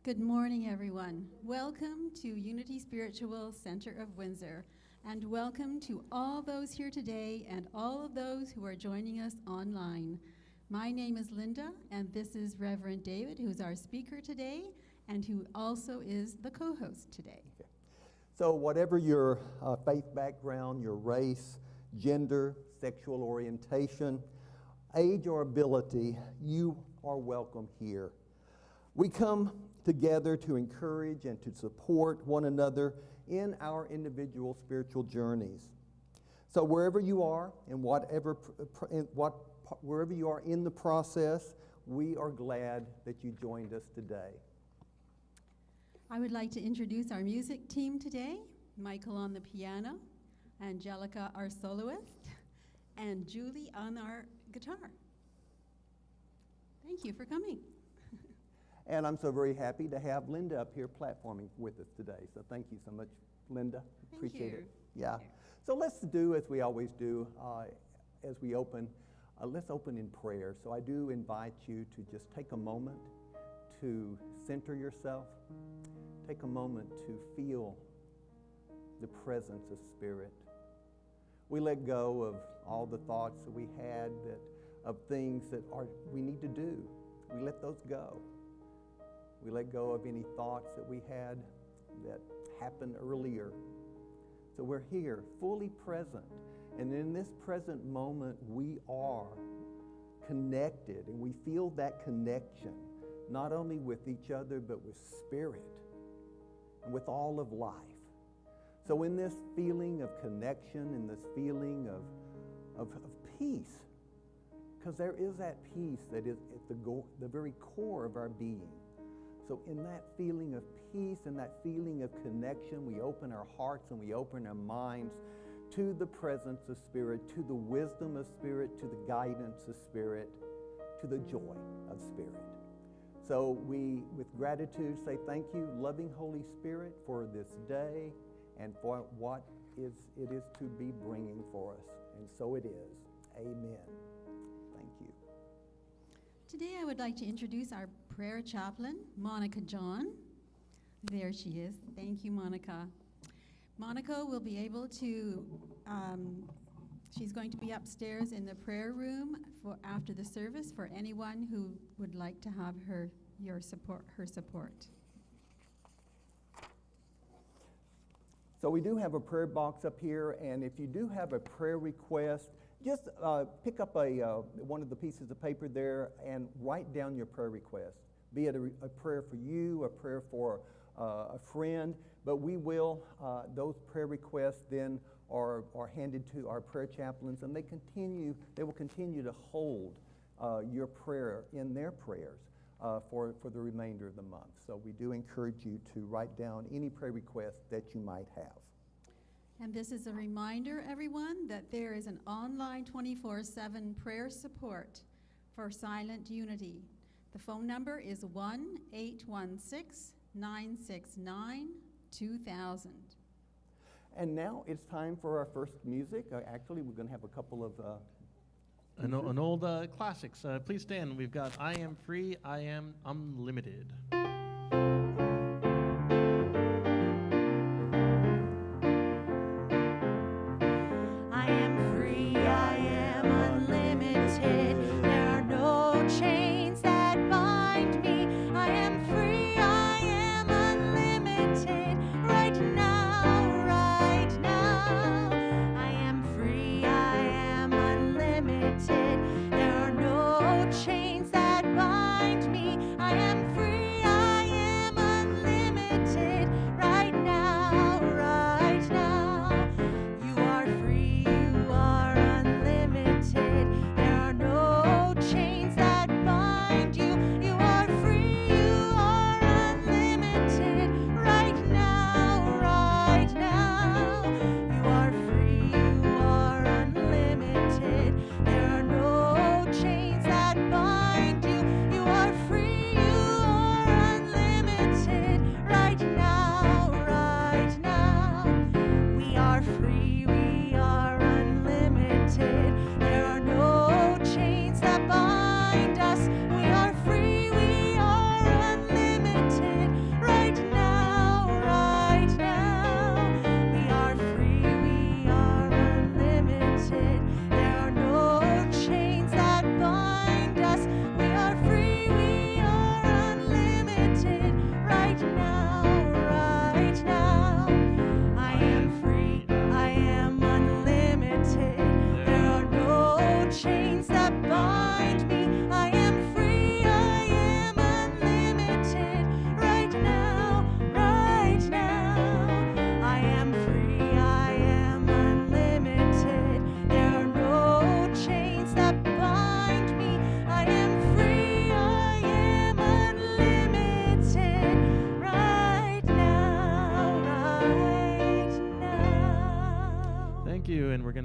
Good morning, everyone. Welcome to Unity Spiritual Center of Windsor, and welcome to all those here today and all of those who are joining us online. My name is Linda, and this is Reverend David, who's our speaker today, and who also is the co-host today. Okay. So whatever your faith background, your race, gender, sexual orientation, age, or ability, you are welcome here. We come together to encourage and to support one another in our individual spiritual journeys. So wherever you are and wherever you are in the process, we are glad that you joined us today. I would like to introduce our music team today. Michael on the piano, Angelica, our soloist, and Julie on our guitar. Thank you for coming. And I'm so very happy to have Linda up here platforming with us today. So thank you so much, Linda. Appreciate it. Yeah. So let's do as we always do as we open. Let's open in prayer. So I do invite you to just take a moment to center yourself. Take a moment to feel the presence of Spirit. We let go of all the thoughts that we had of things that we need to do. We let those go. We let go of any thoughts that we had that happened earlier. So we're here, fully present. And in this present moment, we are connected, and we feel that connection, not only with each other, but with Spirit and with all of life. So in this feeling of connection, in this feeling of peace, because there is that peace that is at the very core of our being. So in that feeling of peace and that feeling of connection, we open our hearts and we open our minds to the presence of Spirit, to the wisdom of Spirit, to the guidance of Spirit, to the joy of Spirit. So we, with gratitude, say thank you, loving Holy Spirit, for this day and for what it is to be bringing for us. And so it is. Amen. Thank you. Today I would like to introduce our prayer chaplain, Monica John. There she is. Thank you, Monica. Monica will be able to, she's going to be upstairs in the prayer room after the service for anyone who would like to have her support. So we do have a prayer box up here, and if you do have a prayer request, just pick up one of the pieces of paper there and write down your prayer request, be it a prayer for you, a prayer for a friend, but we will, those prayer requests then are handed to our prayer chaplains, and they will continue to hold your prayer in their prayers for the remainder of the month. So we do encourage you to write down any prayer request that you might have. And this is a reminder, everyone, that there is an online 24/7 prayer support for Silent Unity. The phone number is 1-816-969-2000. And now it's time for our first music. Actually, we're going to have a couple of an old classics. Please stand. We've got I Am Free, I Am Unlimited. There are no chains that bind me. I am free.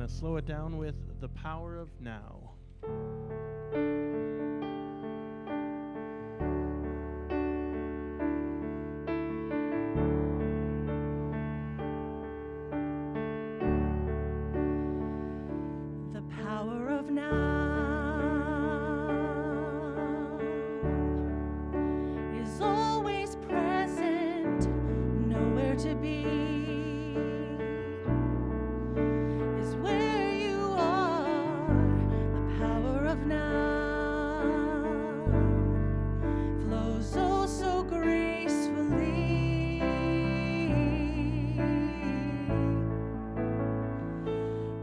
slow it down with The Power of Now. The power of now is always present, nowhere to be. Is where you are. The power of now flows oh so gracefully.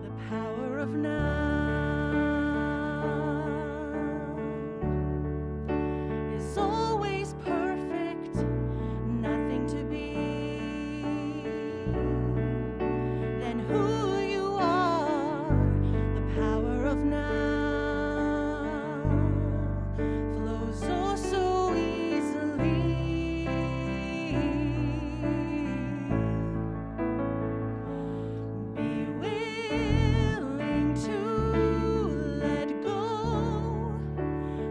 The power of now is always perfect, nothing to be than who you are. The power of now flows oh so easily. Be willing to let go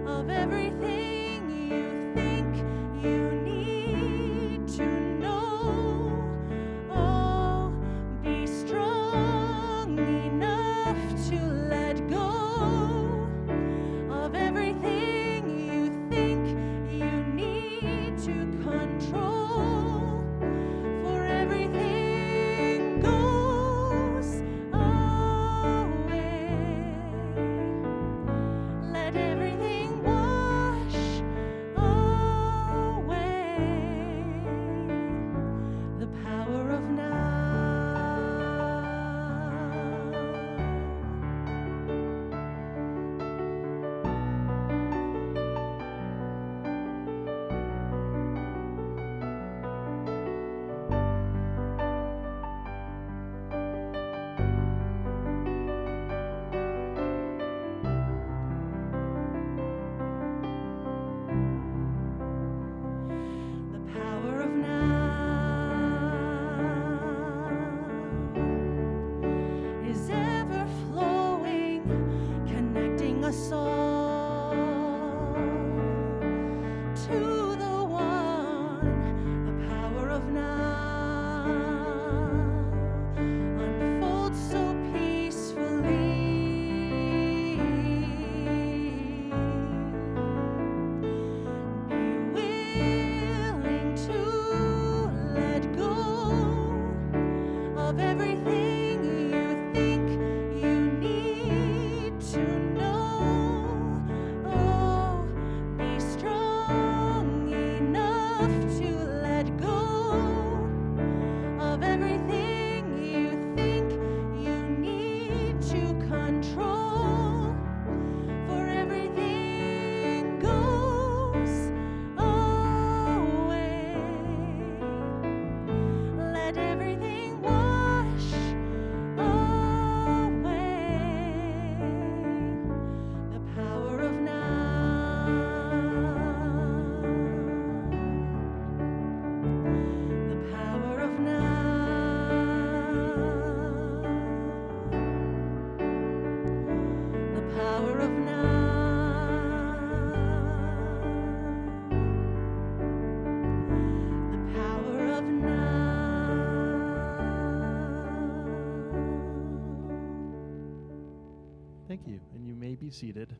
of everything you think you need to know. Oh, be strong enough to let go of everything you think you need to control. For everything goes away. Let everything wash away. The power of now. The power of now is ever flowing, connecting us all to the one. The power of now unfolds so peacefully. Be willing to let go of everything you think you need to know. Oh, be strong enough to let go of everything you think you need to control. For everything goes away. Let everything wash away. The power of now. The power of now. The power of now. The power of now. Thank you, and you may be seated.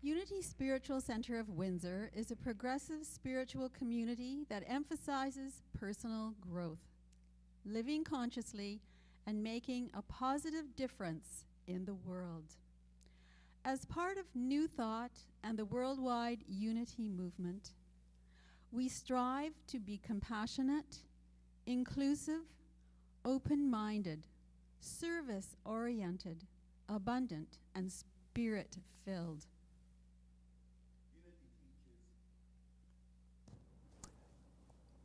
Unity Spiritual Center of Windsor is a progressive spiritual community that emphasizes personal growth, living consciously, and making a positive difference in the world. As part of New Thought and the worldwide unity movement, we strive to be compassionate, inclusive, open-minded, service-oriented, abundant, and spirit-filled.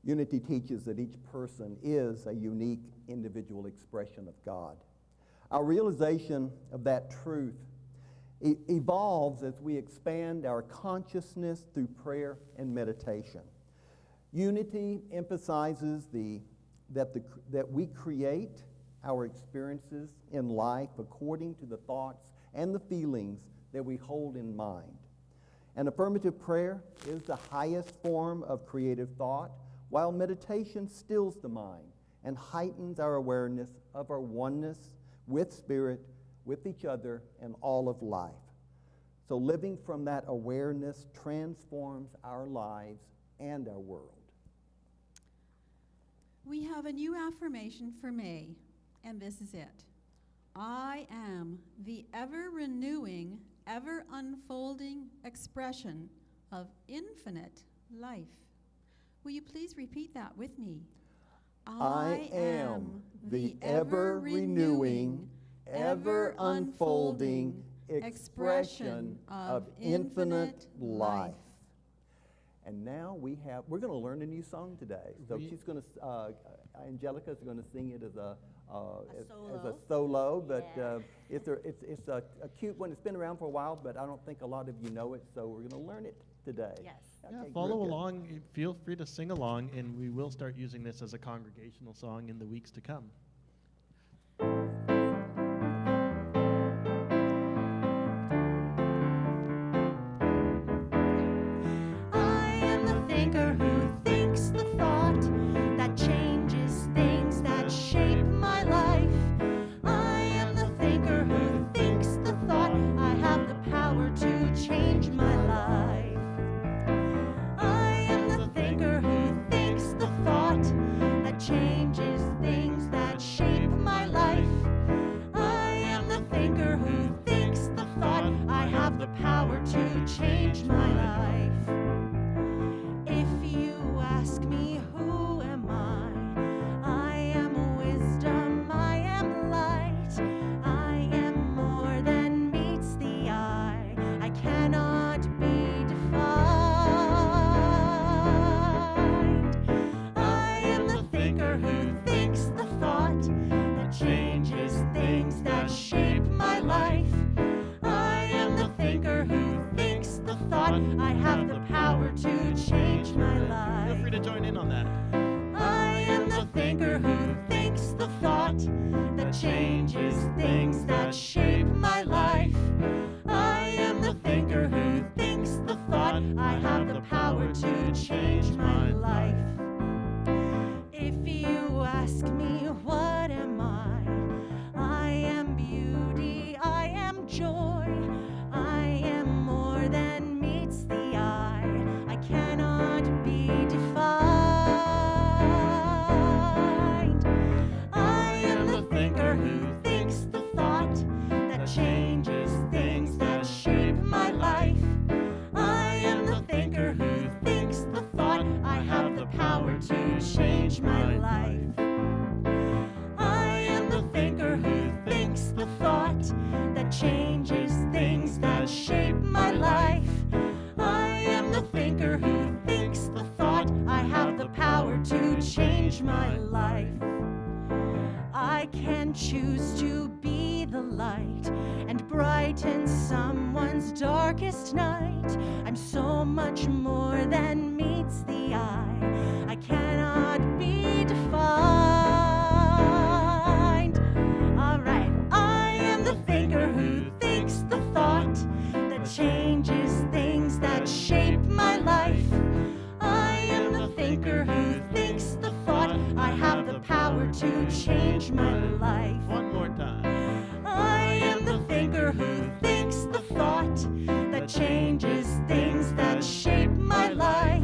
Unity teaches that each person is a unique individual expression of God. Our realization of that truth evolves as we expand our consciousness through prayer and meditation. Unity emphasizes that we create our experiences in life according to the thoughts and the feelings that we hold in mind. And affirmative prayer is the highest form of creative thought, while meditation stills the mind and heightens our awareness of our oneness with Spirit, with each other, and all of life. So living from that awareness transforms our lives and our world. We have a new affirmation for May, and this is it. I am the ever-renewing, ever-unfolding expression of infinite life. Will you please repeat that with me? I am the ever-renewing, ever-unfolding expression of infinite life. And now we're going to learn a new song today. So she's going to, Angelica's going to sing it as a solo, but it's a cute one. It's been around for a while, but I don't think a lot of you know it, so we're going to learn it today. Yes. Okay, Follow good. along. Feel free to sing along, and we will start using this as a congregational song in the weeks to come. I am the thinker who thinks the thought that changes things that shape my life. I am the thinker who thinks the thought I have the power to change my life. I am the thinker who thinks the thought that changes things that shape my life. I am the thinker who thinks the thought I have the power to change my life. If you ask me who am I am wisdom, I am light, I am more than meets the eye, I cannot be defined. I am the thinker who thinks the thought that changes things that shape my life. I am the thinker who thinks the thought I have the power to change my life. Feel free to join in on that. I am the thinker who thinks the thought that changes things that shape my life. I am the thinker who thinks the thought I have the power to change my life. If you ask me what am I am beauty, I am joy, I am more than meets the eye, I cannot be defined. I am the thinker who thinks the thought that changes things that shape my life. I am the thinker who thinks the thought I have the power to change my life. I am the thinker who thinks the thought that changes things that shape my life. I am the thinker who thinks the thought I have the power to change my life. I can choose to be the light and brighten someone's darkest night. I'm so much more than meets the eye, I cannot be defined. Alright, I am the thinker who thinks the thought that changes things that shape my life. I am the thinker who thinks the thought I have the power to change my life. One more time. I am the thinker who thinks the thought that changes things that shape my life.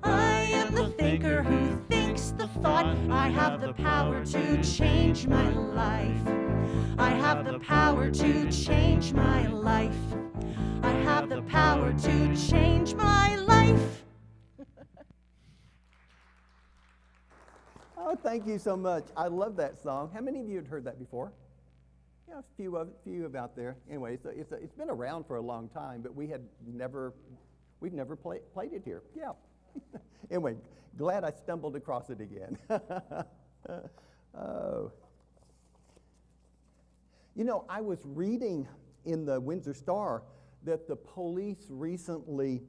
I am the thinker who thinks the thought I have the power to change my life. I have the power to change my life. I have the power to change my life. Oh, thank you so much. I love that song. How many of you had heard that before? Yeah, a few out there. Anyway, it's been around for a long time, but we've never played it here. Yeah. Anyway, glad I stumbled across it again. Oh. You know, I was reading in the Windsor Star that the police recently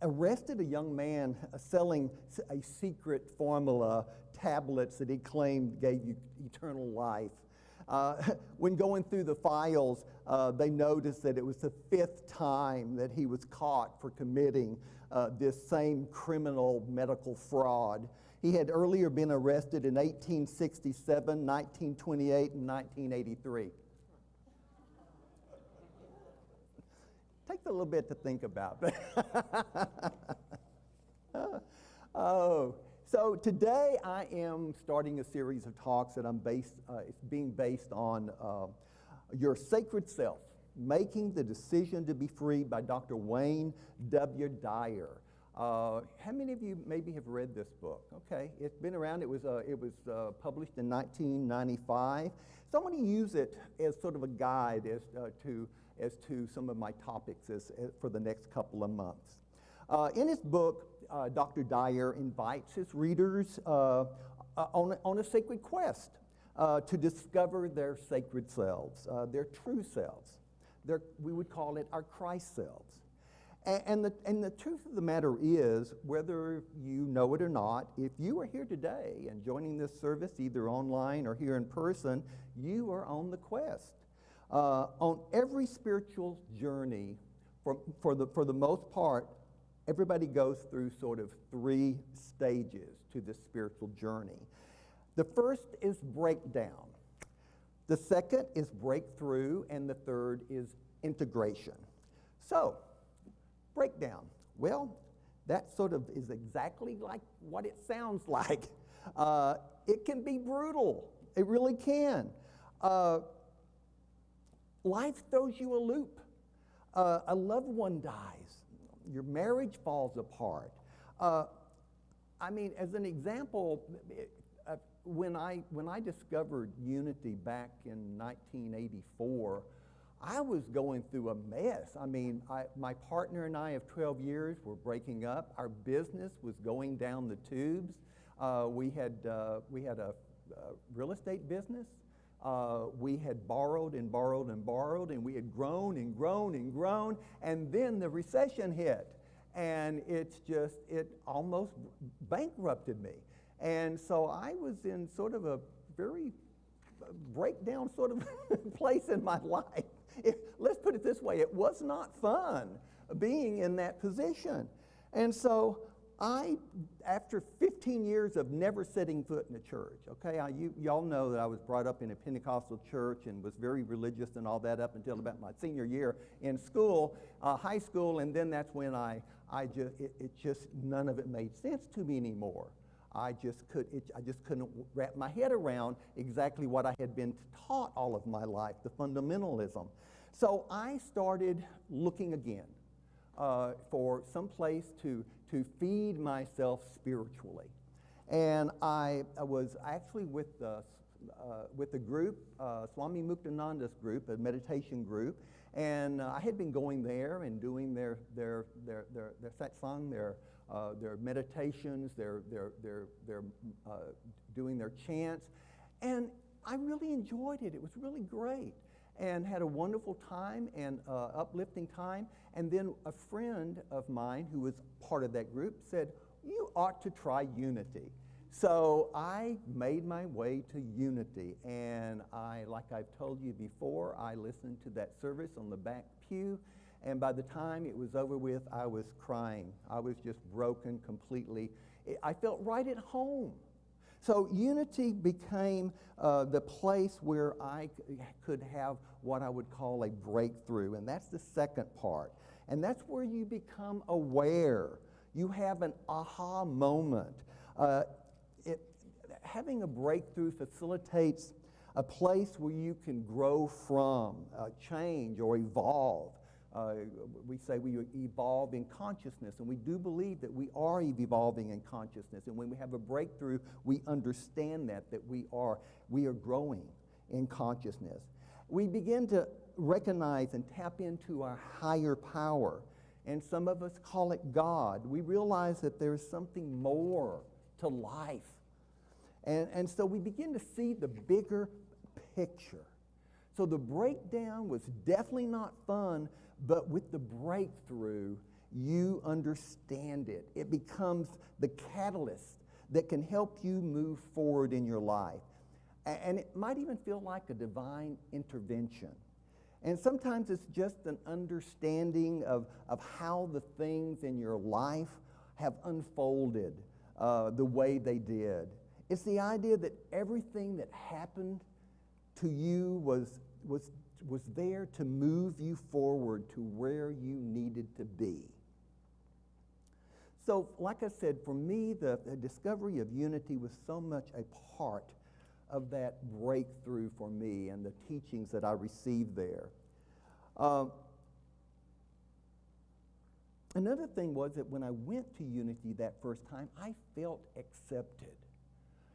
arrested a young man selling a secret formula tablets that he claimed gave you eternal life. When going through the files, they noticed that it was the 5th time that he was caught for committing this same criminal medical fraud. He had earlier been arrested in 1867, 1928, and 1983. Takes a little bit to think about. So today I am starting a series of talks that it's being based on your sacred self, Making the Decision to Be Free by Dr. Wayne W. Dyer. How many of you maybe have read this book? Okay, it's been around. It was published in 1995. So I'm going to use it as sort of a guide as to some of my topics for the next couple of months. In his book, Dr. Dyer invites his readers on a sacred quest to discover their sacred selves, their true selves. We would call it our Christ selves. And the truth of the matter is, whether you know it or not, if you are here today and joining this service either online or here in person, you are on the quest. On every spiritual journey, for the most part, everybody goes through sort of 3 stages to this spiritual journey. The first is breakdown. The second is breakthrough, and the third is integration. So, breakdown. Well, that sort of is exactly like what it sounds like. It can be brutal. It really can. Life throws you a loop. A loved one dies. Your marriage falls apart. I mean, as an example, when I discovered unity back in 1984, I was going through a mess. I mean, my partner and I of 12 years were breaking up. Our business was going down the tubes. We had a real estate business. We had borrowed and borrowed and borrowed, and we had grown and grown and grown, and then the recession hit, and it almost bankrupted me. And so I was in sort of a very breakdown sort of place in my life. Let's put it this way, it was not fun being in that position. And so after 15 years of never setting foot in a church, okay, y'all know that I was brought up in a Pentecostal church and was very religious and all that up until about my senior year in school, high school, and then that's when none of it made sense to me anymore. I just couldn't wrap my head around exactly what I had been taught all of my life, the fundamentalism. So I started looking again for some place to feed myself spiritually. And I was actually with a group, Swami Muktananda's group, a meditation group, and I had been going there and doing their satsang, their meditations, their doing their chants, and I really enjoyed it. It was really great, and had a wonderful time and uplifting time. And then a friend of mine who was part of that group said, "You ought to try Unity." So I made my way to Unity, and like I've told you before, I listened to that service on the back pew. And by the time it was over with, I was crying. I was just broken completely. I felt right at home. So Unity became the place where I could have what I would call a breakthrough. And that's the second part. And that's where you become aware. You have an aha moment. Having a breakthrough facilitates a place where you can grow from, change, or evolve. We say we evolve in consciousness, and we do believe that we are evolving in consciousness. And when we have a breakthrough, we understand that we are growing in consciousness. We begin to recognize and tap into our higher power, and some of us call it God. We realize that there's something more to life. And so we begin to see the bigger picture. So the breakdown was definitely not fun, but with the breakthrough, you understand it. It becomes the catalyst that can help you move forward in your life. And it might even feel like a divine intervention. And sometimes it's just an understanding of how the things in your life have unfolded the way they did. It's the idea that everything that happened to you was there to move you forward to where you needed to be. So, like I said, for me, the discovery of unity was so much a part of that breakthrough for me and the teachings that I received there. Another thing was that when I went to Unity that first time, I felt accepted.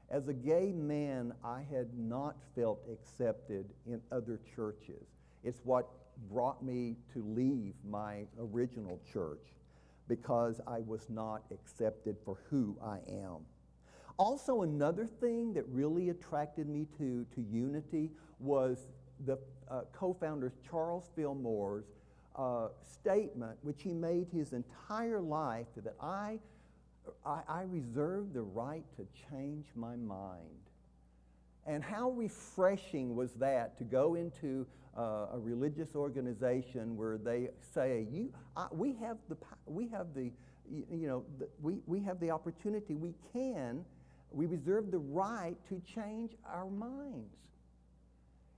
As a gay man, I had not felt accepted in other churches. It's what brought me to leave my original church, because I was not accepted for who I am. Also, another thing that really attracted me to Unity was the co-founder Charles Fillmore's statement, which he made his entire life, that I reserve the right to change my mind. And how refreshing was that to go into a religious organization where they say, we have the opportunity, we reserve the right to change our minds.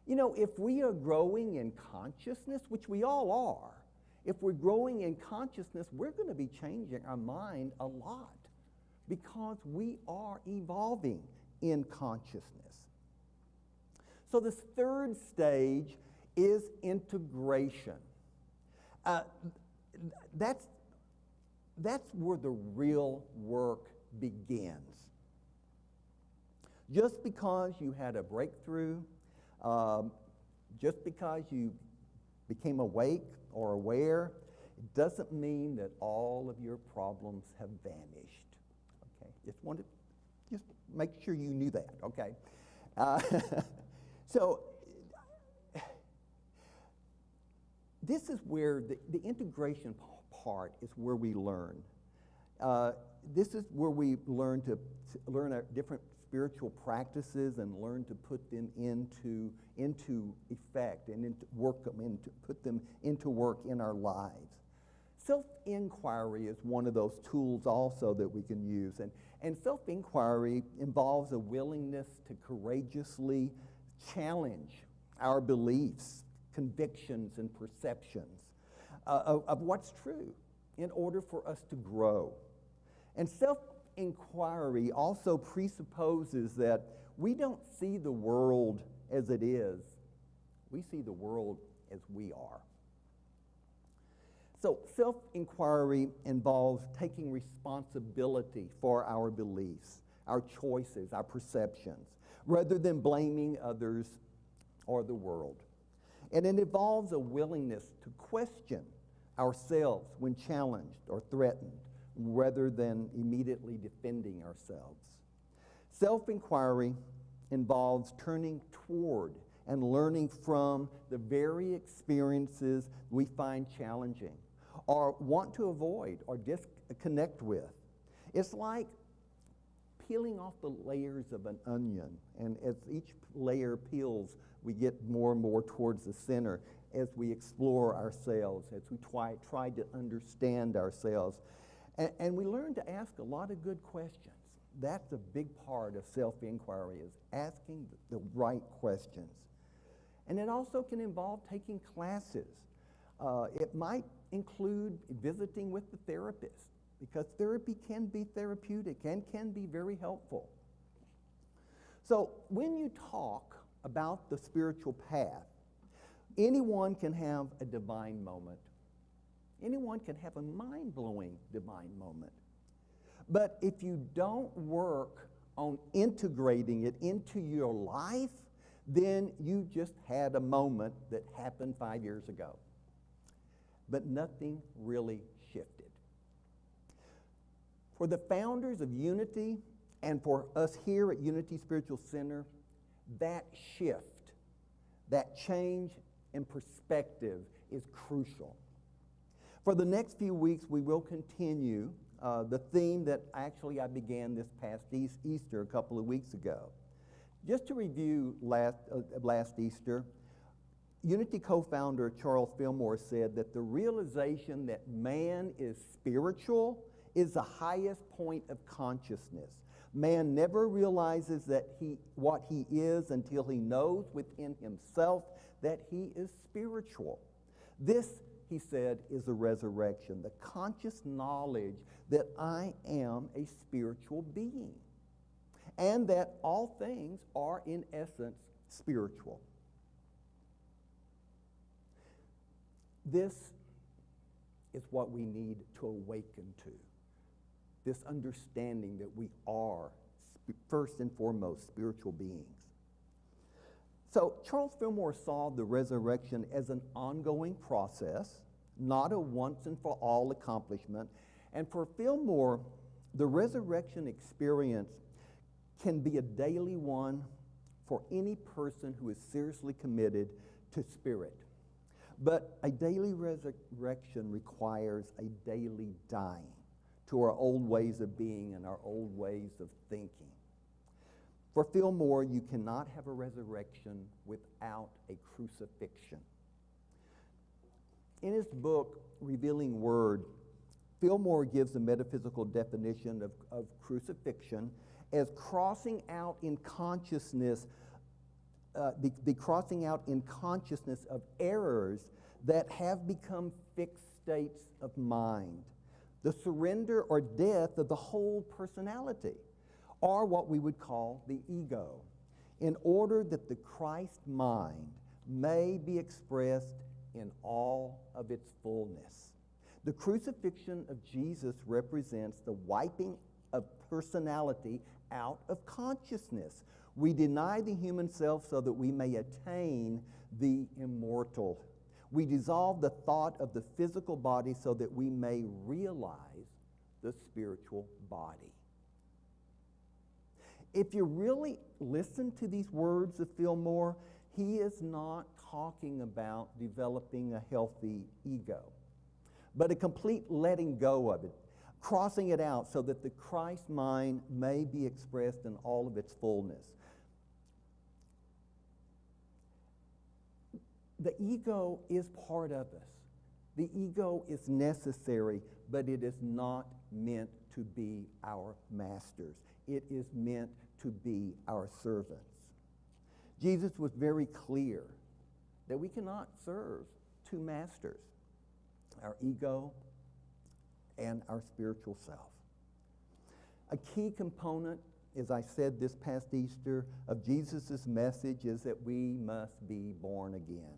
You know, if we are growing in consciousness, which we all are, if we're growing in consciousness, we're going to be changing our mind a lot, because we are evolving in consciousness. So this third stage is integration. That's where the real work begins. Just because you had a breakthrough, just because you became awake or aware, it doesn't mean that all of your problems have vanished. Okay, just make sure you knew that. Okay, so this is where the integration part is where we learn. This is where we learn to learn our different spiritual practices and learn to put them into effect and put them into work in our lives. Self-inquiry is one of those tools also that we can use. And self-inquiry involves a willingness to courageously challenge our beliefs, convictions, and perceptions of what's true in order for us to grow. And self-inquiry also presupposes that we don't see the world as it is. We see the world as we are. So self-inquiry involves taking responsibility for our beliefs, our choices, our perceptions, rather than blaming others or the world. And it involves a willingness to question ourselves when challenged or threatened, rather than immediately defending ourselves. Self-inquiry involves turning toward and learning from the very experiences we find challenging or want to avoid or disconnect with. It's like peeling off the layers of an onion, and as each layer peels, we get more and more towards the center as we explore ourselves, as we try to understand ourselves. And we learn to ask a lot of good questions. That's a big part of self-inquiry, is asking the right questions. And it also can involve taking classes. It might include visiting with the therapist, because therapy can be therapeutic and can be very helpful. So when you talk about the spiritual path, anyone can have a divine moment. Anyone can have a mind-blowing divine moment. But if you don't work on integrating it into your life, then you just had a moment that happened 5 years ago. But nothing really shifted. For the founders of Unity and for us here at Unity Spiritual Center, that shift, that change in perspective is crucial. For the next few weeks, we will continue the theme that actually I began this past Easter a couple of weeks ago. Just to review last Easter, Unity co-founder Charles Fillmore said that the realization that man is spiritual is the highest point of consciousness. Man never realizes that what he is until he knows within himself that he is spiritual. This, he said, is the resurrection, the conscious knowledge that I am a spiritual being, and that all things are in essence spiritual. This is what we need to awaken to, this understanding that we are, first and foremost, spiritual beings. So Charles Fillmore saw the resurrection as an ongoing process, not a once and for all accomplishment. And for Fillmore, the resurrection experience can be a daily one for any person who is seriously committed to spirit. But a daily resurrection requires a daily dying to our old ways of being and our old ways of thinking. For Fillmore, you cannot have a resurrection without a crucifixion. In his book, Revealing Word, Fillmore gives a metaphysical definition of crucifixion as crossing out in consciousness, the crossing out in consciousness of errors that have become fixed states of mind, the surrender or death of the whole personality, or what we would call the ego, in order that the Christ mind may be expressed in all of its fullness. The crucifixion of Jesus represents the wiping of personality out of consciousness. We deny the human self so that we may attain the immortal. We dissolve the thought of the physical body so that we may realize the spiritual body. If you really listen to these words of Fillmore, he is not talking about developing a healthy ego, but a complete letting go of it, crossing it out so that the Christ mind may be expressed in all of its fullness. The ego is part of us. The ego is necessary, but it is not meant to be our masters. It is meant to be our servants. Jesus was very clear that we cannot serve two masters, our ego and our spiritual self. A key component, as I said this past Easter, of Jesus' message is that we must be born again.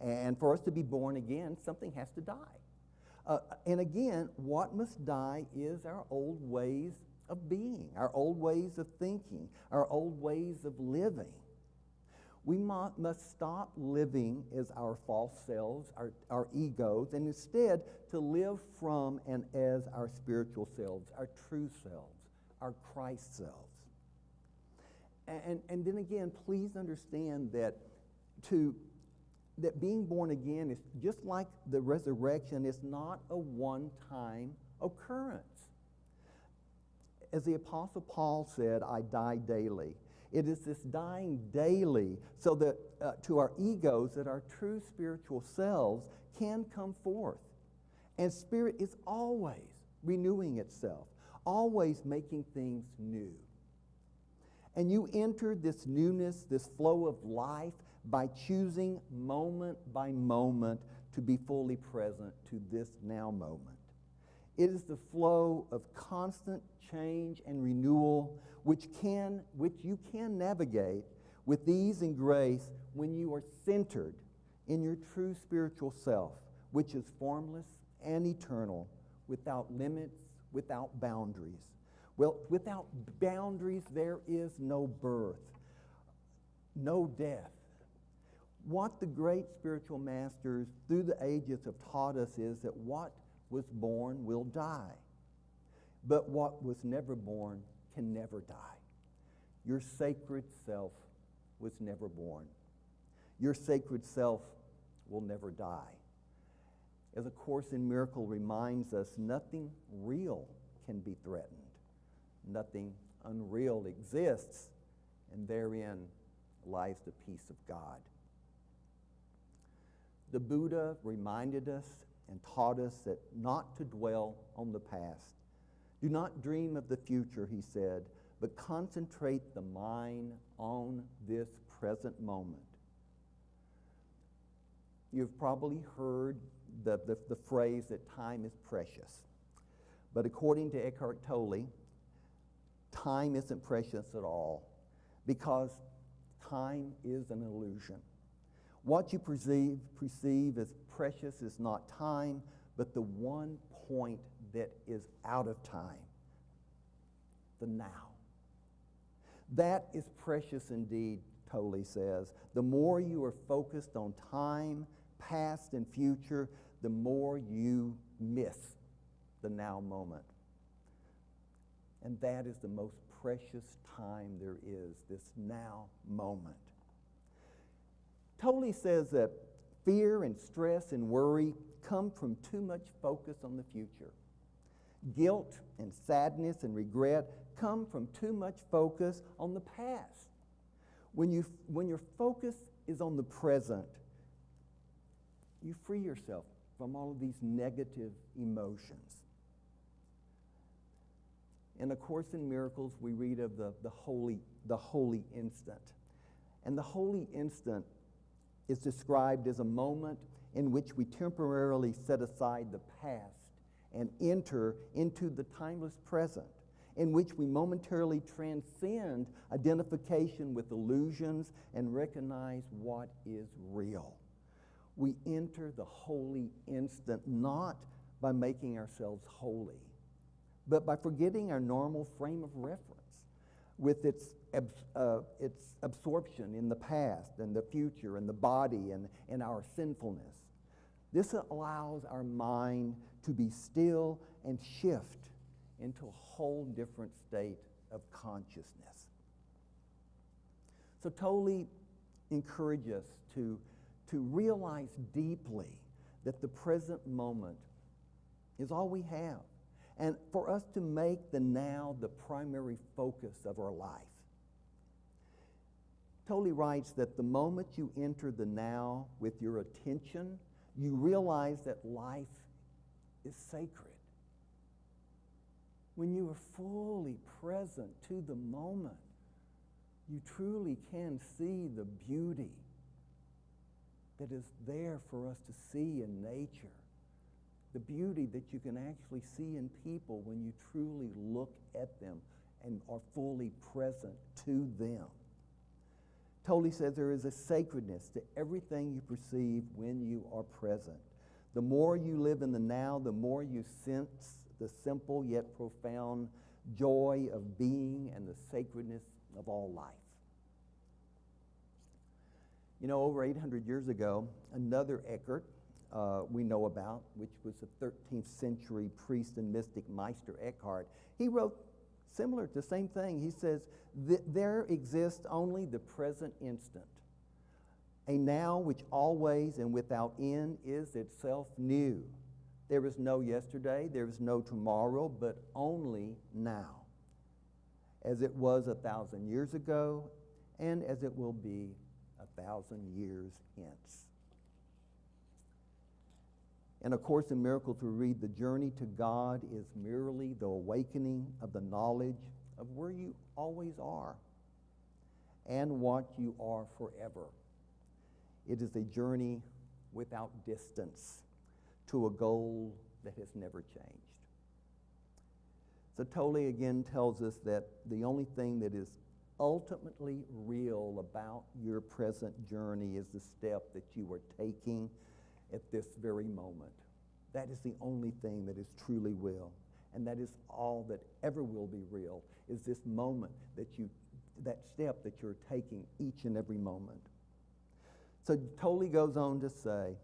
And for us to be born again, something has to die. And again, what must die is our old ways of being, our old ways of thinking, our old ways of living. We must stop living as our false selves, our egos, and instead to live from and as our spiritual selves, our true selves, our Christ selves. And then again, please understand that being born again is just like the resurrection, is not a one-time occurrence. As the Apostle Paul said, I die daily. It is this dying daily so that to our egos that our true spiritual selves can come forth. And spirit is always renewing itself, always making things new. And you enter this newness, this flow of life, by choosing moment by moment to be fully present to this now moment. It is the flow of constant change and renewal which you can navigate with ease and grace when you are centered in your true spiritual self, which is formless and eternal, without limits, without boundaries. Well, without boundaries, there is no birth, no death. What the great spiritual masters through the ages have taught us is that what was born will die, but what was never born can never die. Your sacred self was never born. Your sacred self will never die. As A Course in Miracle reminds us, nothing real can be threatened. Nothing unreal exists, and therein lies the peace of God. The Buddha reminded us and taught us that not to dwell on the past. Do not dream of the future, he said, but concentrate the mind on this present moment. You've probably heard the phrase that time is precious. But according to Eckhart Tolle, time isn't precious at all, because time is an illusion. What you perceive as precious is not time, but the one point that is out of time, the now. That is precious indeed, Tolle says. The more you are focused on time, past and future, the more you miss the now moment. And that is the most precious time there is, this now moment. Tolle says that fear and stress and worry come from too much focus on the future. Guilt and sadness and regret come from too much focus on the past. When your focus is on the present, you free yourself from all of these negative emotions. In A Course in Miracles, we read of the holy instant. And the holy instant is described as a moment in which we temporarily set aside the past and enter into the timeless present, in which we momentarily transcend identification with illusions and recognize what is real. We enter the holy instant not by making ourselves holy, but by forgetting our normal frame of reference with its absorption in the past and the future and the body and our sinfulness. This allows our mind to be still and shift into a whole different state of consciousness. So Tolle encourages us to realize deeply that the present moment is all we have, and for us to make the now the primary focus of our life. Tolle writes that the moment you enter the now with your attention, you realize that life is sacred. When you are fully present to the moment, you truly can see the beauty that is there for us to see in nature. The beauty that you can actually see in people when you truly look at them and are fully present to them. Tolle says there is a sacredness to everything you perceive when you are present. The more you live in the now, the more you sense the simple yet profound joy of being and the sacredness of all life. You know, over 800 years ago, another Eckhart we know about, which was a 13th century priest and mystic, Meister Eckhart, he wrote similar to the same thing. He says, there exists only the present instant, a now which always and without end is itself new. There is no yesterday, there is no tomorrow, but only now, as it was 1,000 years ago, and as it will be 1,000 years hence. In A Course in Miracles, we read, the journey to God is merely the awakening of the knowledge of where you always are and what you are forever. It is a journey without distance to a goal that has never changed. So Tolle again tells us that the only thing that is ultimately real about your present journey is the step that you are taking at this very moment. That is the only thing that is truly real. And that is all that ever will be real, is this moment that step that you're taking each and every moment. So Tolle goes on to say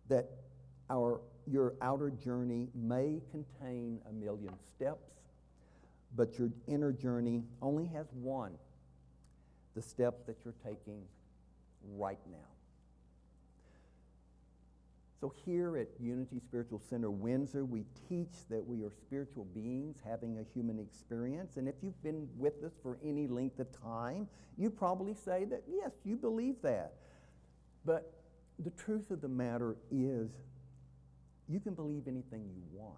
that your outer journey may contain 1,000,000 steps, but your inner journey only has one, the step that you're taking right now. So here at Unity Spiritual Center Windsor, we teach that we are spiritual beings having a human experience. And if you've been with us for any length of time, you probably say that, yes, you believe that. But the truth of the matter is, you can believe anything you want.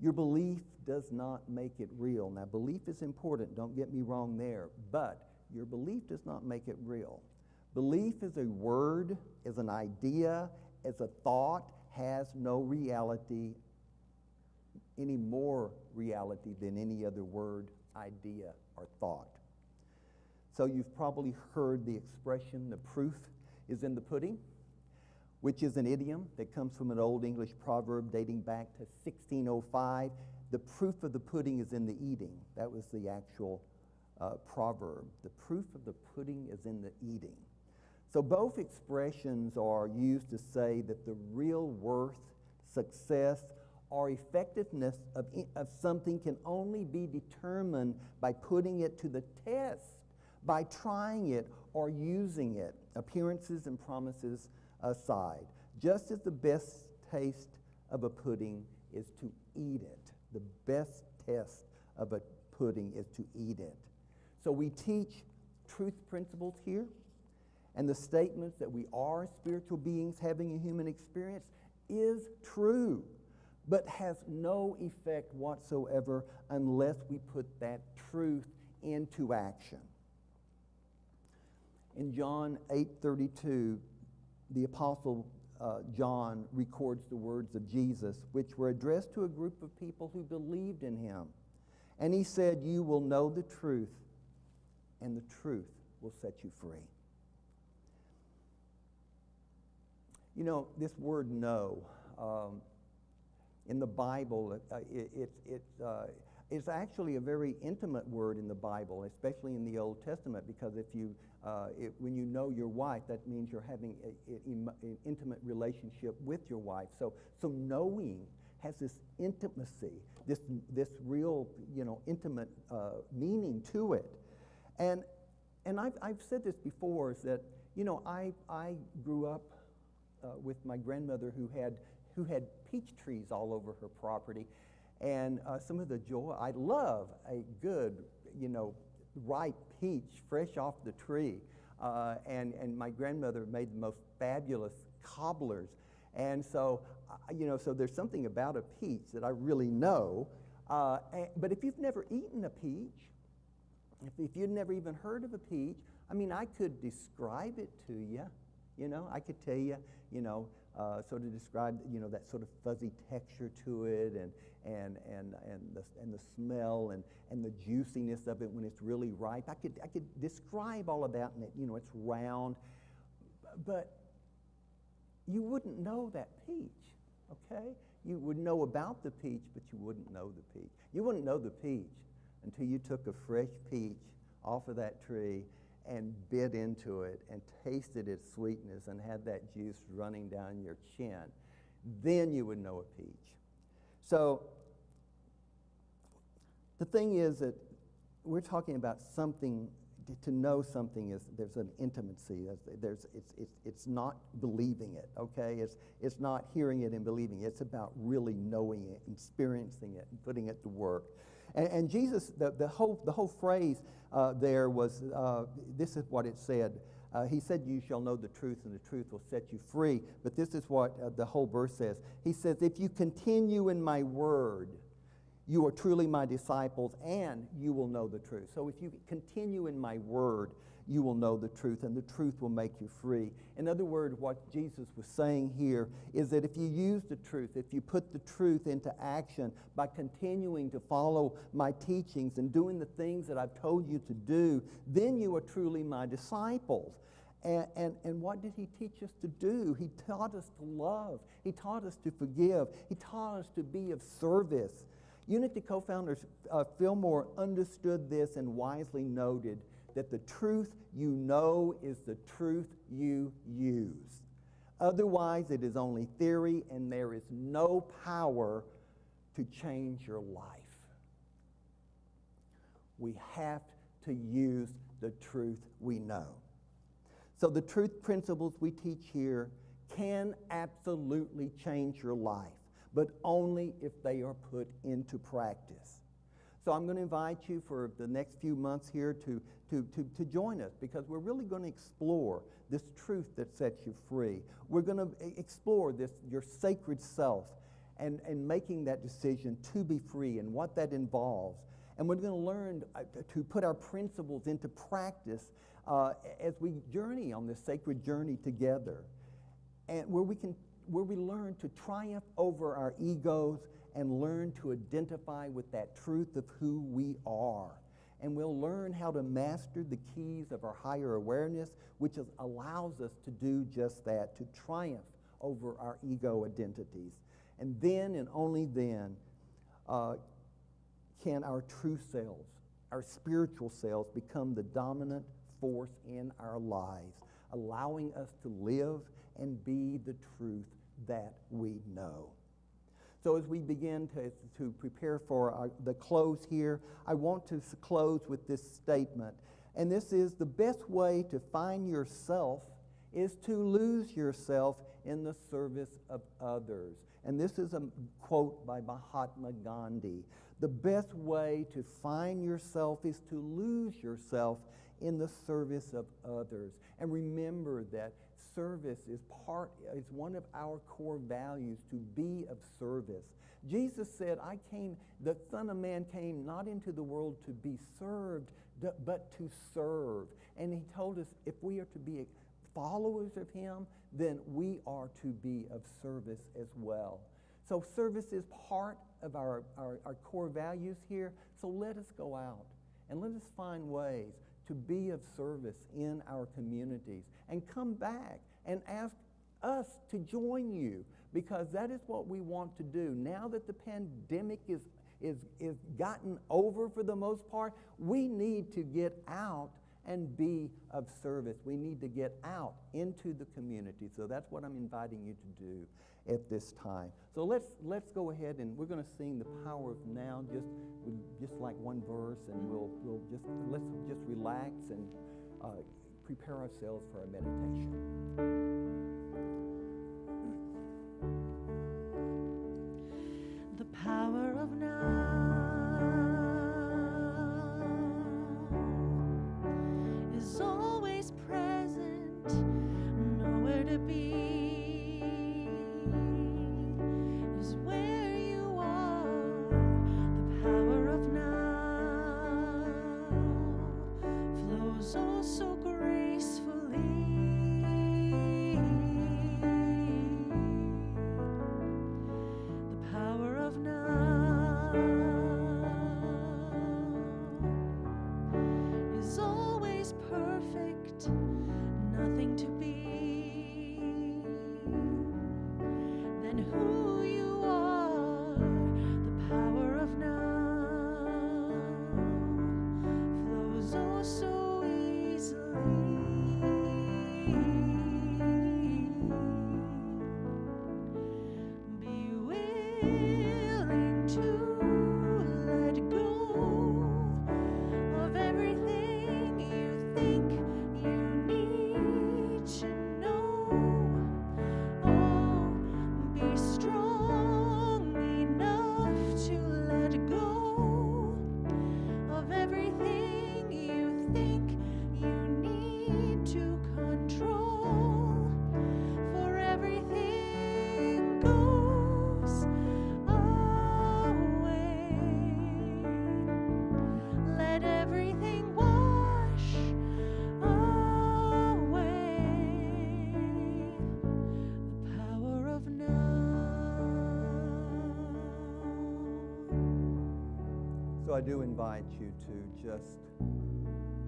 Your belief does not make it real. Now, belief is important, don't get me wrong there, but your belief does not make it real. Belief is a word, is an idea, as a thought, has no reality, any more reality than any other word, idea, or thought. So you've probably heard the expression, the proof is in the pudding, which is an idiom that comes from an Old English proverb dating back to 1605. The proof of the pudding is in the eating. That was the actual proverb. The proof of the pudding is in the eating. So both expressions are used to say that the real worth, success, or effectiveness of something can only be determined by putting it to the test, by trying it or using it, appearances and promises aside. Just as the best taste of a pudding is to eat it, the best test of a pudding is to eat it. So we teach truth principles here, and the statements that we are spiritual beings having a human experience is true, but has no effect whatsoever unless we put that truth into action. In John 8:32, the Apostle John records the words of Jesus, which were addressed to a group of people who believed in him. And he said, "You will know the truth, and the truth will set you free." You know, this word know, in the Bible, it's actually a very intimate word in the Bible, especially in the Old Testament, because when you know your wife, that means you're having an intimate relationship with your wife. So knowing has this intimacy, this real, intimate meaning to it. And I've said this before, is that, I grew up with my grandmother who had peach trees all over her property, and some of the joy, I love a good, ripe peach fresh off the tree, and my grandmother made the most fabulous cobblers, and so so there's something about a peach that I really know, but if you've never eaten a peach, if you've never even heard of a peach, I could describe it to you. I could tell you, sort of describe, that sort of fuzzy texture to it, and the smell, and the juiciness of it when it's really ripe. I could describe all of that, and it's round, but you wouldn't know that peach, okay? You would know about the peach, but you wouldn't know the peach. You wouldn't know the peach until you took a fresh peach off of that tree and bit into it and tasted its sweetness and had that juice running down your chin. Then you would know a peach. So the thing is that we're talking about something. To know something is there's an intimacy. It's not believing it, okay? It's not hearing it and believing it. It's about really knowing it, experiencing it, and putting it to work. And Jesus, the whole phrase there was, this is what it said. He said, "You shall know the truth, and the truth will set you free." But this is what the whole verse says. He says, "If you continue in my word, you are truly my disciples, and you will know the truth." So if you continue in my word, you will know the truth, and the truth will make you free. In other words, what Jesus was saying here is that if you use the truth, if you put the truth into action by continuing to follow my teachings and doing the things that I've told you to do, then you are truly my disciples. And what did he teach us to do? He taught us to love. He taught us to forgive. He taught us to be of service. Unity co-founders Fillmore understood this and wisely noted that the truth you know is the truth you use. Otherwise, it is only theory, and there is no power to change your life. We have to use the truth we know. So the truth principles we teach here can absolutely change your life, but only if they are put into practice. So I'm going to invite you for the next few months here to join us, because we're really going to explore this truth that sets you free. We're going to explore your sacred self and making that decision to be free and what that involves. And we're going to learn to put our principles into practice as we journey on this sacred journey together, and where we learn to triumph over our egos and learn to identify with that truth of who we are. And we'll learn how to master the keys of our higher awareness, which allows us to do just that, to triumph over our ego identities. And then and only then can our true selves, our spiritual selves, become the dominant force in our lives, allowing us to live and be the truth that we know. So as we begin to prepare for the close here, I want to close with this statement. And this is: the best way to find yourself is to lose yourself in the service of others. And this is a quote by Mahatma Gandhi. The best way to find yourself is to lose yourself in the service of others. And remember that service is one of our core values, to be of service. Jesus said, the Son of Man came not into the world to be served, but to serve. And he told us if we are to be followers of him, then we are to be of service as well. So service is part of our core values here. So let us go out and let us find ways to be of service in our communities, and come back and ask us to join you, because that is what we want to do. Now that the pandemic is gotten over for the most part, we need to get out and be of service. We need to get out into the community. So that's what I'm inviting you to do at this time. So let's go ahead, and we're going to sing The Power of Now, just like one verse, and let's just relax and prepare ourselves for our meditation. The power of now is always present, nowhere to be. Is where you are. The power of now flows oh so gracefully. The power of now is always perfect, nothing to be than who you are. The power of now flows oh so easily. Be willing to let go of everything you think you need to know. Oh, be strong enough to let go of everything you think you need to control. For everything goes away. Let everything wash away. The power of now. So I do invite you to just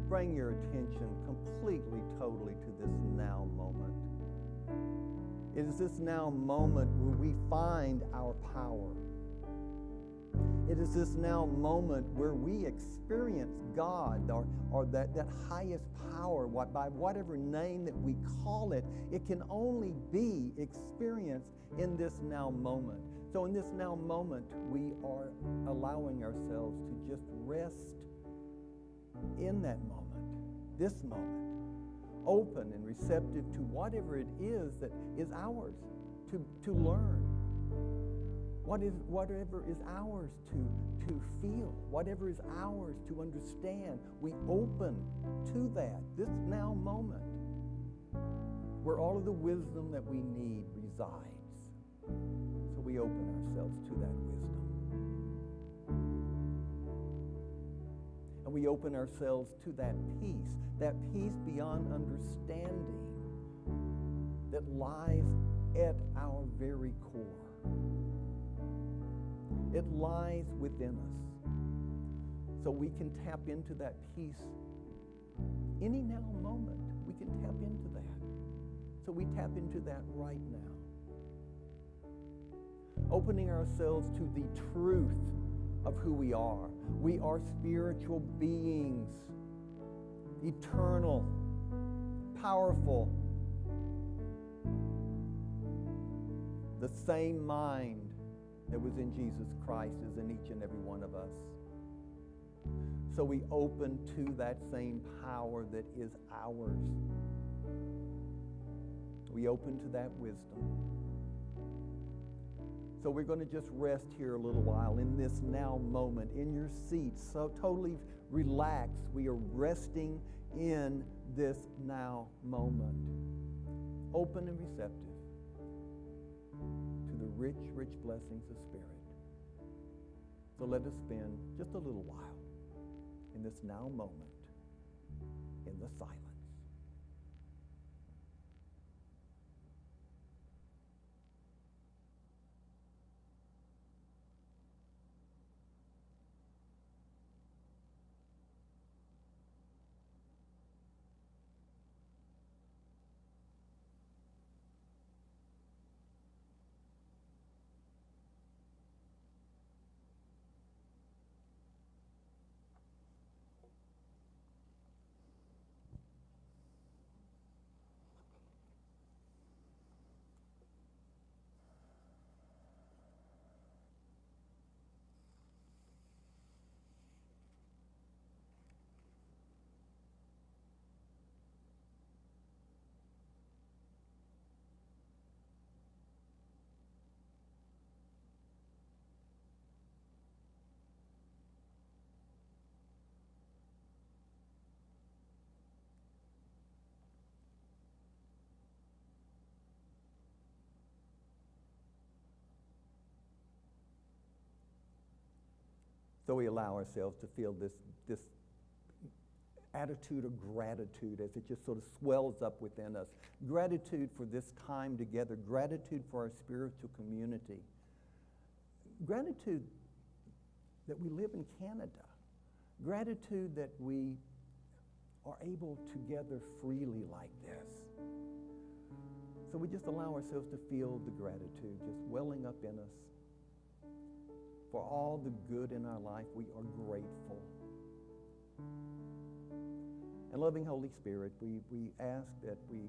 bring your attention completely, totally to this now moment. It is this now moment where we find our power. It is this now moment where we experience God, or that highest power, by whatever name that we call it. It can only be experienced in this now moment. So in this now moment, we are allowing ourselves to just rest in that moment, this moment, open and receptive to whatever it is that is ours to learn. Whatever is ours to feel, whatever is ours to understand, we open to that, this now moment, where all of the wisdom that we need resides. So we open ourselves to that wisdom. And we open ourselves to that peace beyond understanding that lies at our very core. It lies within us. So we can tap into that peace any now moment. We can tap into that. So we tap into that right now. Opening ourselves to the truth of who we are. We are spiritual beings, eternal, powerful, the same mind that was in Jesus Christ is in each and every one of us. So we open to that same power that is ours. We open to that wisdom. So we're going to just rest here a little while in this now moment, in your seats, so totally relaxed. We are resting in this now moment, open and receptive to the rich, rich blessings of Spirit. So let us spend just a little while in this now moment, in the silence. So we allow ourselves to feel this attitude of gratitude as it just sort of swells up within us. Gratitude for this time together. Gratitude for our spiritual community. Gratitude that we live in Canada. Gratitude that we are able to gather freely like this. So we just allow ourselves to feel the gratitude just welling up in us. For all the good in our life, we are grateful. And loving Holy Spirit, we ask that we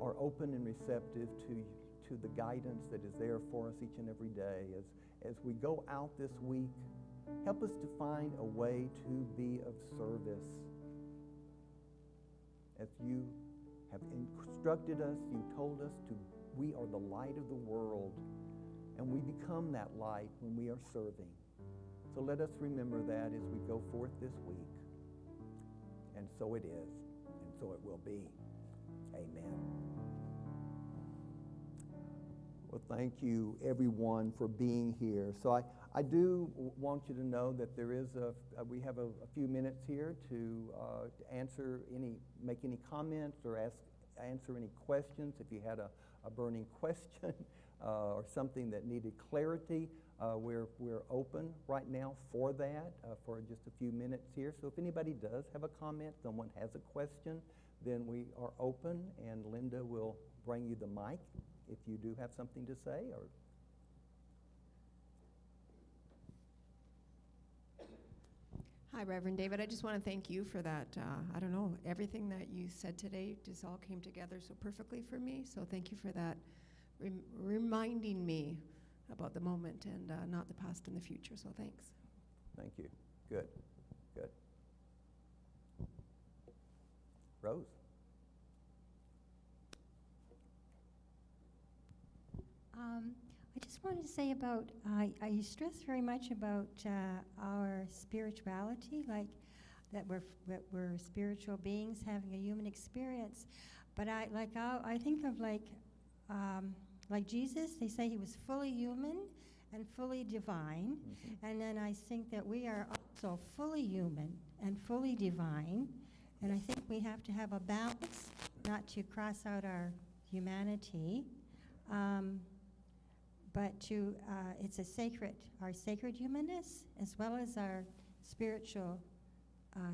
are open and receptive to the guidance that is there for us each and every day. As we go out this week, help us to find a way to be of service. As you have instructed us, you told us we are the light of the world. And we become that light when we are serving. So let us remember that as we go forth this week. And so it is, and so it will be. Amen. Well, thank you, everyone, for being here. So I do want you to know that there is we have a few minutes here to answer make any comments or answer any questions. If you had a burning question, or something that needed clarity, we're open right now for that, for just a few minutes here. So if anybody does have a comment, someone has a question, then we are open, and Linda will bring you the mic if you do have something to say. Or Hi, Reverend David. I just want to thank you for that. Everything that you said today just all came together so perfectly for me. So thank you for that. Reminding me about the moment and not the past and the future. So thanks. Thank you. Good. Good. Rose? I just wanted to say about, I stress very much about our spirituality, like that we're spiritual beings having a human experience. But I think of like Jesus, they say he was fully human and fully divine. Mm-hmm. And then I think that we are also fully human and fully divine. And I think we have to have a balance, not to cross out our humanity, but to, it's our sacred humanness, as well as our spiritual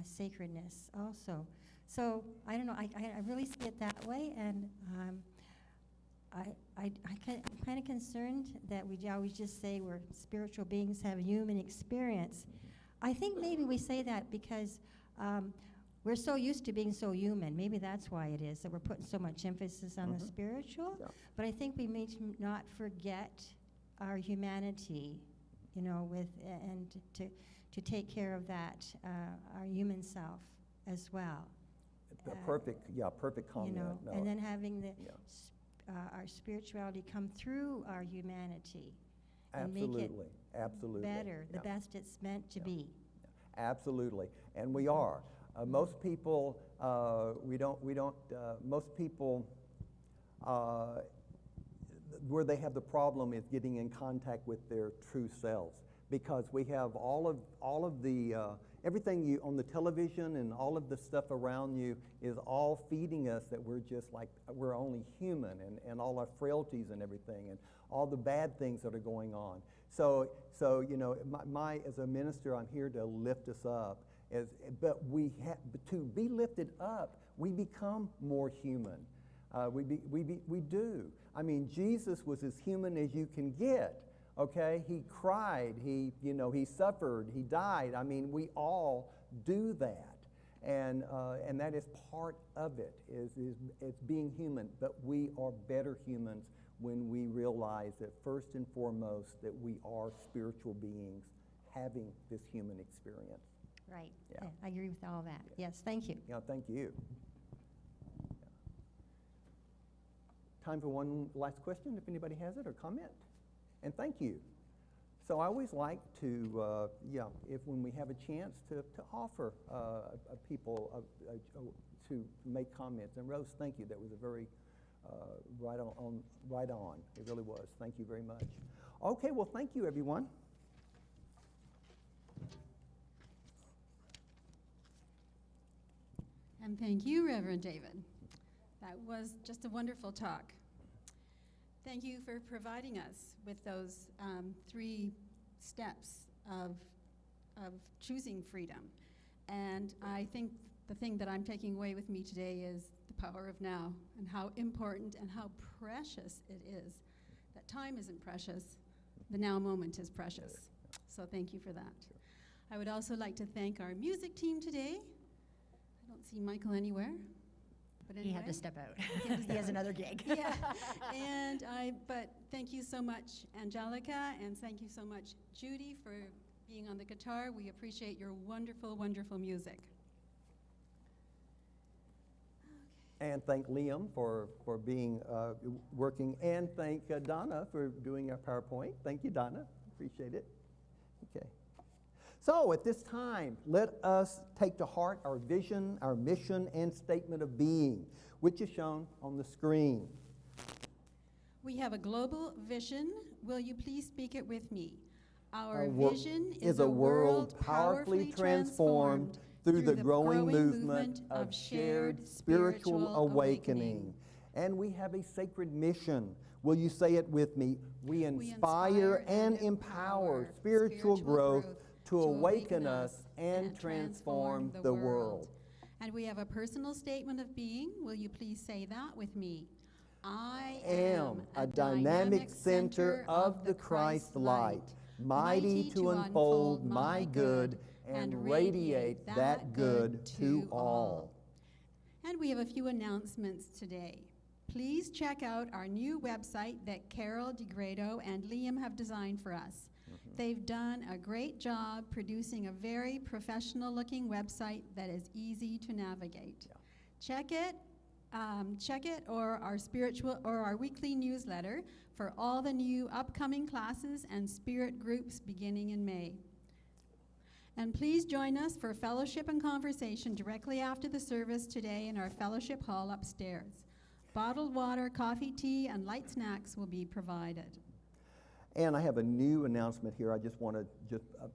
sacredness also. So, I don't know, I really see it that way, and I'm kind of concerned that we always just say we're spiritual beings, have a human experience. I think maybe we say that because we're so used to being so human. Maybe that's why it is, that we're putting so much emphasis on the spiritual. Yeah. But I think we may not forget our humanity, you know, and to take care of that, our human self as well. Perfect comment. You know, No. and then having the Yeah. our spirituality come through our humanity and make it Absolutely. better, the Yeah. best it's meant to be. Absolutely, and we are. Most people, most people, where they have the problem is getting in contact with their true selves, because we have all of the, everything you on the television and all of the stuff around you is all feeding us that we're just like, we're only human, and all our frailties and everything, and all the bad things that are going on. So you know, as a minister, I'm here to lift us up. But to be lifted up, we become more human. We do. I mean, Jesus was as human as you can get. Okay, he cried. He suffered. He died. I mean, we all do that, and that is part of it. Is it's being human. But we are better humans when we realize that first and foremost that we are spiritual beings having this human experience. Right. Yeah. I agree with all that. Yes, thank you. Yeah, thank you. Yeah. Time for one last question, if anybody has it, or comment. And thank you. So I always like to, if when we have a chance to offer people to make comments. And Rose, thank you. That was a very right on. It really was. Thank you very much. Okay, well, thank you, everyone. And thank you, Reverend David. That was just a wonderful talk. Thank you for providing us with those 3 steps of choosing freedom. And I think the thing that I'm taking away with me today is the power of now, and how important and how precious it is. That time isn't precious, the now moment is precious. So thank you for that. I would also like to thank our music team today. I don't see Michael anywhere. But anyway. He had to step out. He has another gig. Yeah, but thank you so much, Angelica, and thank you so much, Judy, for being on the guitar. We appreciate your wonderful, wonderful music. And thank Liam for being working, and thank Donna for doing our PowerPoint. Thank you, Donna. Appreciate it. Okay. So at this time, let us take to heart our vision, our mission, and statement of being, which is shown on the screen. We have a global vision. Will you please speak it with me? Our Our vision is a world powerfully transformed through the growing movement of shared spiritual awakening. And we have a sacred mission. Will you say it with me? We inspire and empower spiritual growth to awaken us and transform the world. And we have a personal statement of being. Will you please say that with me? I Am a dynamic center of the Christ light, mighty to unfold my good and radiate that good to all. And we have a few announcements today. Please check out our new website that Carol DeGrado and Liam have designed for us. They've done a great job producing a very professional looking website that is easy to navigate. Yeah. Check it, check it or our weekly newsletter for all the new upcoming classes and spirit groups beginning in May. And please join us for fellowship and conversation directly after the service today in our fellowship hall upstairs. Bottled water, coffee, tea, and light snacks will be provided. And I have a new announcement here. I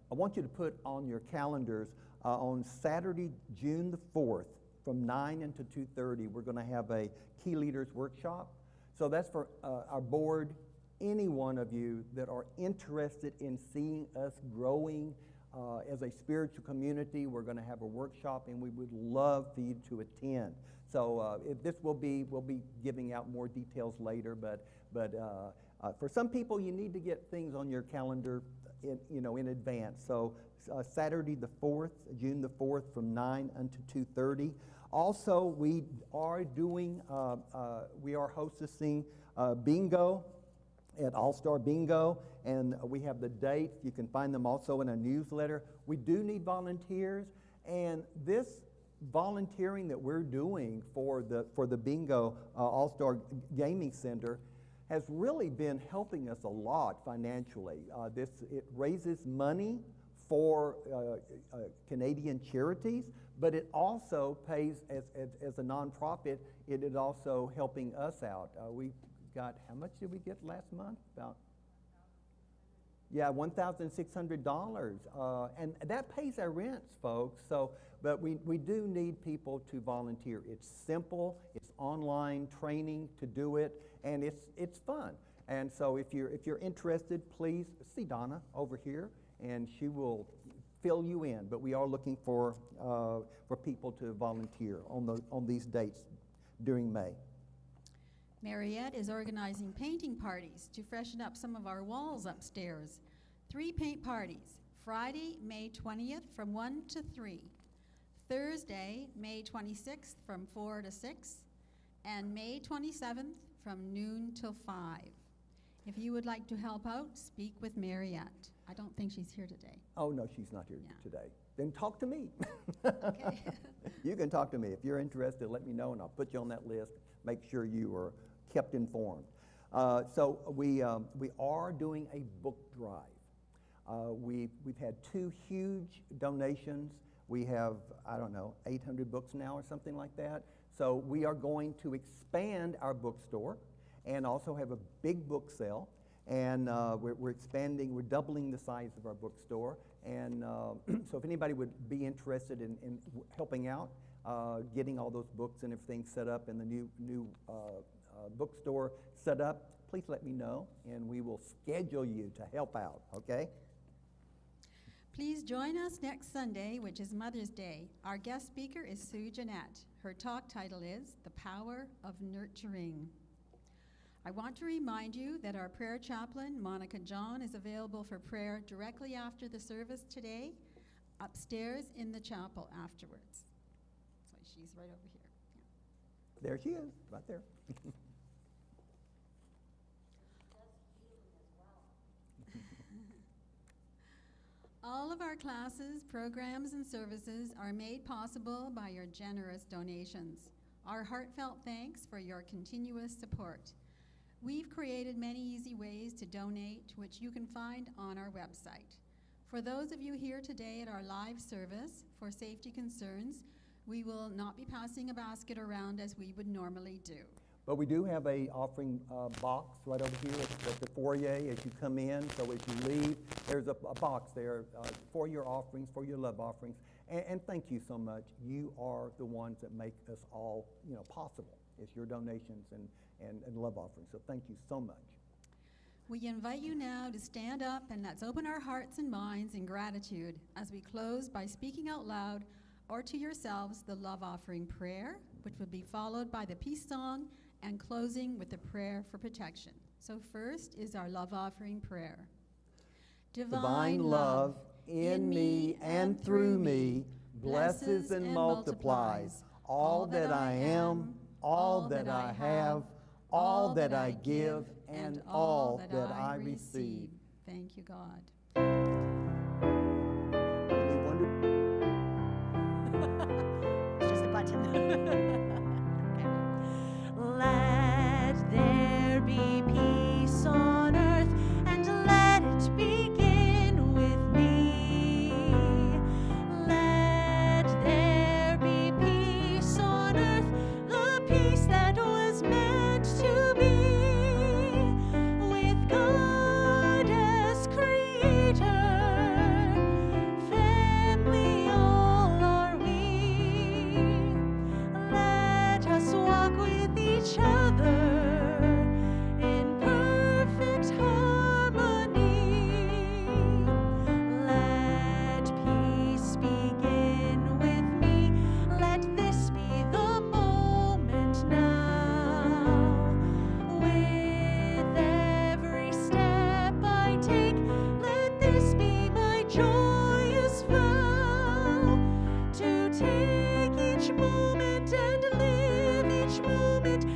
want you to put on your calendars on Saturday, June the 4th, from 9 until 2:30, we're going to have a Key Leaders Workshop. So that's for our board, any one of you that are interested in seeing us growing as a spiritual community. We're going to have a workshop, and we would love for you to attend. So we'll be giving out more details later, but for some people, you need to get things on your calendar in advance. So Saturday the 4th, June the 4th, from 9 until 2:30. Also, we are hosting bingo at All-Star Bingo, and we have the dates. You can find them also in a newsletter. We do need volunteers, and this volunteering that we're doing for the bingo All-Star Gaming Center has really been helping us a lot financially. It raises money for Canadian charities, but it also pays, as a nonprofit, it is also helping us out. We got, how much did we get last month? About, yeah, $1,600. And that pays our rents, folks. So, but we do need people to volunteer. It's simple, it's online training to do it, and it's fun. And so if you're interested, please see Donna over here, and she will fill you in. But we are looking for people to volunteer on these dates during May. Mariette is organizing painting parties to freshen up some of our walls upstairs. 3 paint parties, Friday, May 20th from 1 to 3, Thursday, May 26th from 4 to 6, and May 27th from noon till 5. If you would like to help out, speak with Mariette. I don't think she's here today. Oh, no, she's not here today. Then talk to me. Okay. You can talk to me. If you're interested, let me know, and I'll put you on that list. Make sure you are kept informed. So we are doing a book drive. We've had 2 huge donations. We have, I don't know, 800 books now or something like that. So we are going to expand our bookstore and also have a big book sale. And we're expanding, we're doubling the size of our bookstore. And so if anybody would be interested in helping out, getting all those books and everything set up and the new bookstore set up, please let me know, and we will schedule you to help out, okay? Please join us next Sunday, which is Mother's Day. Our guest speaker is Sue Jeanette. Her talk title is The Power of Nurturing. I want to remind you that our prayer chaplain, Monica John, is available for prayer directly after the service today, upstairs in the chapel afterwards. So she's right over here. Yeah. There she is, right there. All of our classes, programs, and services are made possible by your generous donations. Our heartfelt thanks for your continuous support. We've created many easy ways to donate, which you can find on our website. For those of you here today at our live service, for safety concerns, we will not be passing a basket around as we would normally do. But we do have a offering box right over here at the foyer as you come in. So as you leave, there's a box there for your offerings, for your love offerings. And thank you so much. You are the ones that make us all possible. It's your donations and love offerings. So thank you so much. We invite you now to stand up and let's open our hearts and minds in gratitude as we close by speaking out loud or to yourselves the love offering prayer, which will be followed by the peace song and closing with the prayer for protection. So first is our love offering prayer. Divine love in me and through me blesses and multiplies all that I am, all that I have, all that I give, and all that I receive. Thank you, God. It's just a button. Okay. moment